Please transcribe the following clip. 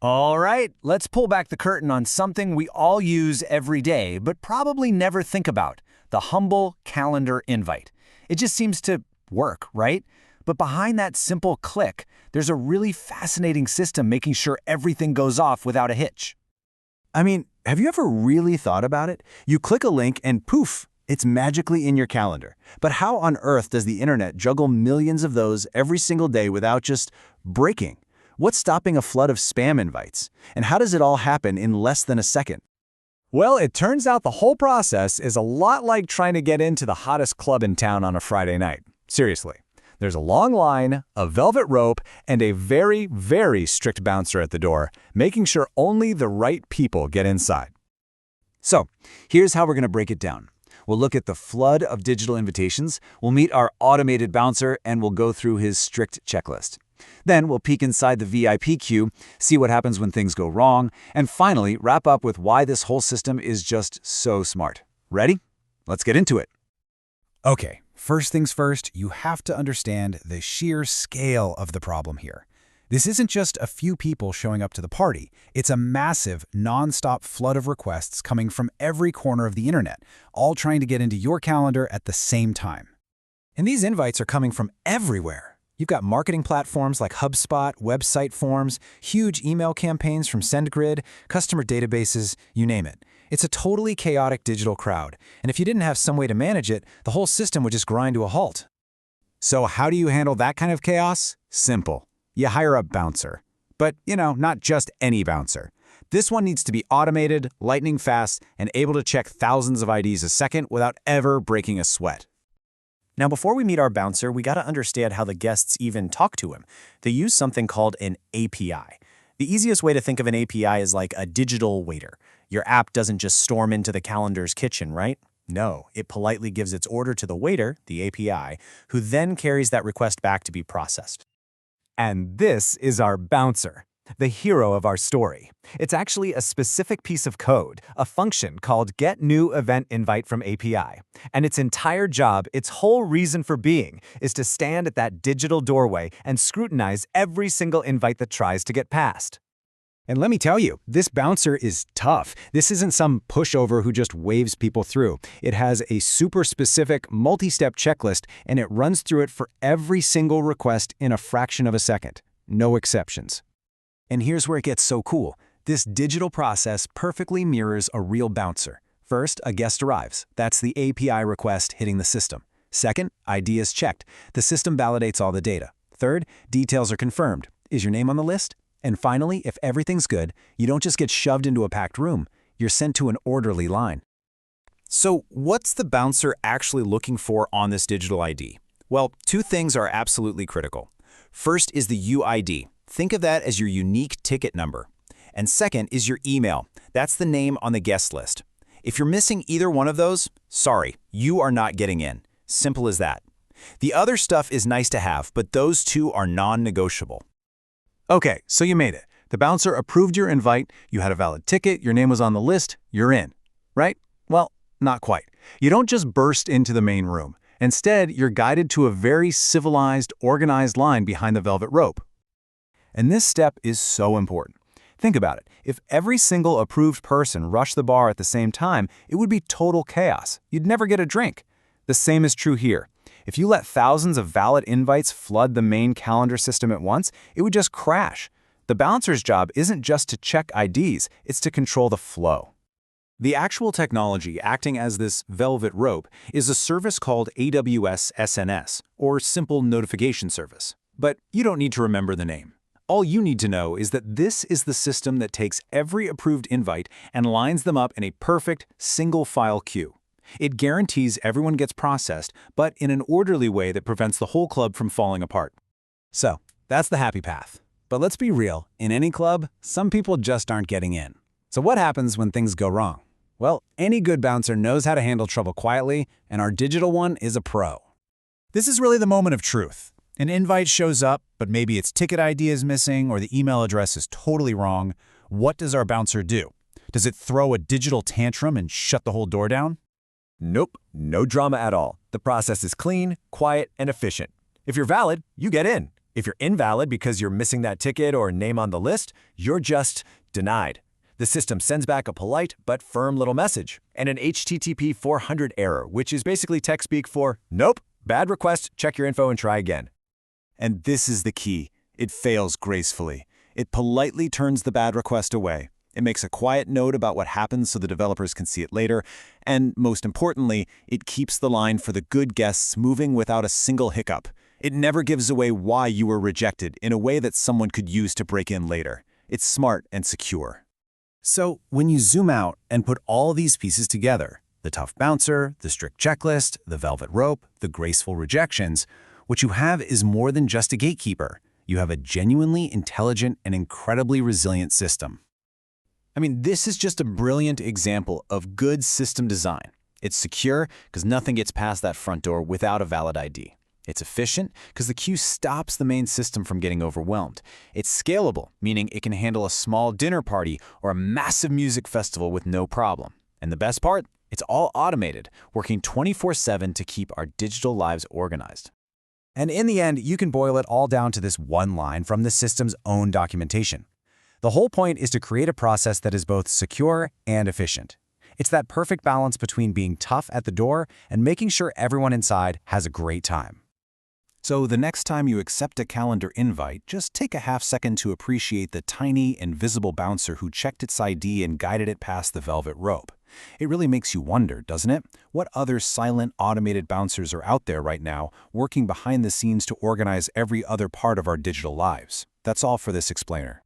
All right, let's pull back the curtain on something we all use every day, but probably never think about: the humble calendar invite. It just seems to work, right? But behind that simple click, there's a really fascinating system making sure everything goes off without a hitch. I mean, have you ever really thought about it? You click a link and poof, it's magically in your calendar. But how on earth does the internet juggle millions of those every single day without just breaking? What's stopping a flood of spam invites? And how does it all happen in less than a second? Well, it turns out the whole process is a lot like trying to get into the hottest club in town on a Friday night. Seriously. There's a long line, a velvet rope, and a very, very strict bouncer at the door, making sure only the right people get inside. So, here's how we're going to break it down. We'll look at the flood of digital invitations, we'll meet our automated bouncer, and we'll go through his strict checklist. Then we'll peek inside the VIP queue, see what happens when things go wrong, and finally wrap up with why this whole system is just so smart. Ready? Let's get into it. Okay, first things first, you have to understand the sheer scale of the problem here. This isn't just a few people showing up to the party. It's a massive, non-stop flood of requests coming from every corner of the internet, all trying to get into your calendar at the same time. And these invites are coming from everywhere. You've got marketing platforms like HubSpot, website forms, huge email campaigns from SendGrid, customer databases, you name it. It's a totally chaotic digital crowd, and if you didn't have some way to manage it, the whole system would just grind to a halt. So how do you handle that kind of chaos? Simple. You hire a bouncer. But, not just any bouncer. This one needs to be automated, lightning fast, and able to check thousands of IDs a second without ever breaking a sweat. Now, before we meet our bouncer, we got to understand how the guests even talk to him. They use something called an API. The easiest way to think of an API is like a digital waiter. Your app doesn't just storm into the calendar's kitchen, right? No, it politely gives its order to the waiter, the API, who then carries that request back to be processed. And this is our bouncer, the hero of our story. It's actually a specific piece of code, a function called getNewEventInvite from API. And its entire job, its whole reason for being, is to stand at that digital doorway and scrutinize every single invite that tries to get passed. And let me tell you, this bouncer is tough. This isn't some pushover who just waves people through. It has a super specific multi-step checklist, and it runs through it for every single request in a fraction of a second. No exceptions. And here's where it gets so cool. This digital process perfectly mirrors a real bouncer. First, a guest arrives. That's the API request hitting the system. Second, ID is checked. The system validates all the data. Third, details are confirmed. Is your name on the list? And finally, if everything's good, you don't just get shoved into a packed room. You're sent to an orderly line. So what's the bouncer actually looking for on this digital ID? Well, two things are absolutely critical. First is the UID. Think of that as your unique ticket number. And second is your email. That's the name on the guest list. If you're missing either one of those, sorry, you are not getting in. Simple as that. The other stuff is nice to have, but those two are non-negotiable. Okay, so you made it. The bouncer approved your invite, you had a valid ticket, your name was on the list, you're in. Right? Well, not quite. You don't just burst into the main room. Instead, you're guided to a very civilized, organized line behind the velvet rope. And this step is so important. Think about it. If every single approved person rushed the bar at the same time, it would be total chaos. You'd never get a drink. The same is true here. If you let thousands of valid invites flood the main calendar system at once, it would just crash. The bouncer's job isn't just to check IDs, it's to control the flow. The actual technology acting as this velvet rope is a service called AWS SNS, or Simple Notification Service. But you don't need to remember the name. All you need to know is that this is the system that takes every approved invite and lines them up in a perfect, single-file queue. It guarantees everyone gets processed, but in an orderly way that prevents the whole club from falling apart. So, that's the happy path. But let's be real, in any club, some people just aren't getting in. So what happens when things go wrong? Well, any good bouncer knows how to handle trouble quietly, and our digital one is a pro. This is really the moment of truth. An invite shows up, but maybe its ticket ID is missing or the email address is totally wrong. What does our bouncer do? Does it throw a digital tantrum and shut the whole door down? Nope, no drama at all. The process is clean, quiet, and efficient. If you're valid, you get in. If you're invalid because you're missing that ticket or name on the list, you're just denied. The system sends back a polite but firm little message and an HTTP 400 error, which is basically tech speak for, nope, bad request, check your info and try again. And this is the key. It fails gracefully. It politely turns the bad request away. It makes a quiet note about what happens so the developers can see it later. And most importantly, it keeps the line for the good guests moving without a single hiccup. It never gives away why you were rejected in a way that someone could use to break in later. It's smart and secure. So when you zoom out and put all these pieces together, the tough bouncer, the strict checklist, the velvet rope, the graceful rejections, what you have is more than just a gatekeeper. You have a genuinely intelligent and incredibly resilient system. I mean, this is just a brilliant example of good system design. It's secure because nothing gets past that front door without a valid ID. It's efficient because the queue stops the main system from getting overwhelmed. It's scalable, meaning it can handle a small dinner party or a massive music festival with no problem. And the best part? It's all automated, working 24/7 to keep our digital lives organized. And in the end, you can boil it all down to this one line from the system's own documentation. The whole point is to create a process that is both secure and efficient. It's that perfect balance between being tough at the door and making sure everyone inside has a great time. So the next time you accept a calendar invite, just take a half-second to appreciate the tiny, invisible bouncer who checked its ID and guided it past the velvet rope. It really makes you wonder, doesn't it? What other silent, automated bouncers are out there right now, working behind the scenes to organize every other part of our digital lives? That's all for this explainer.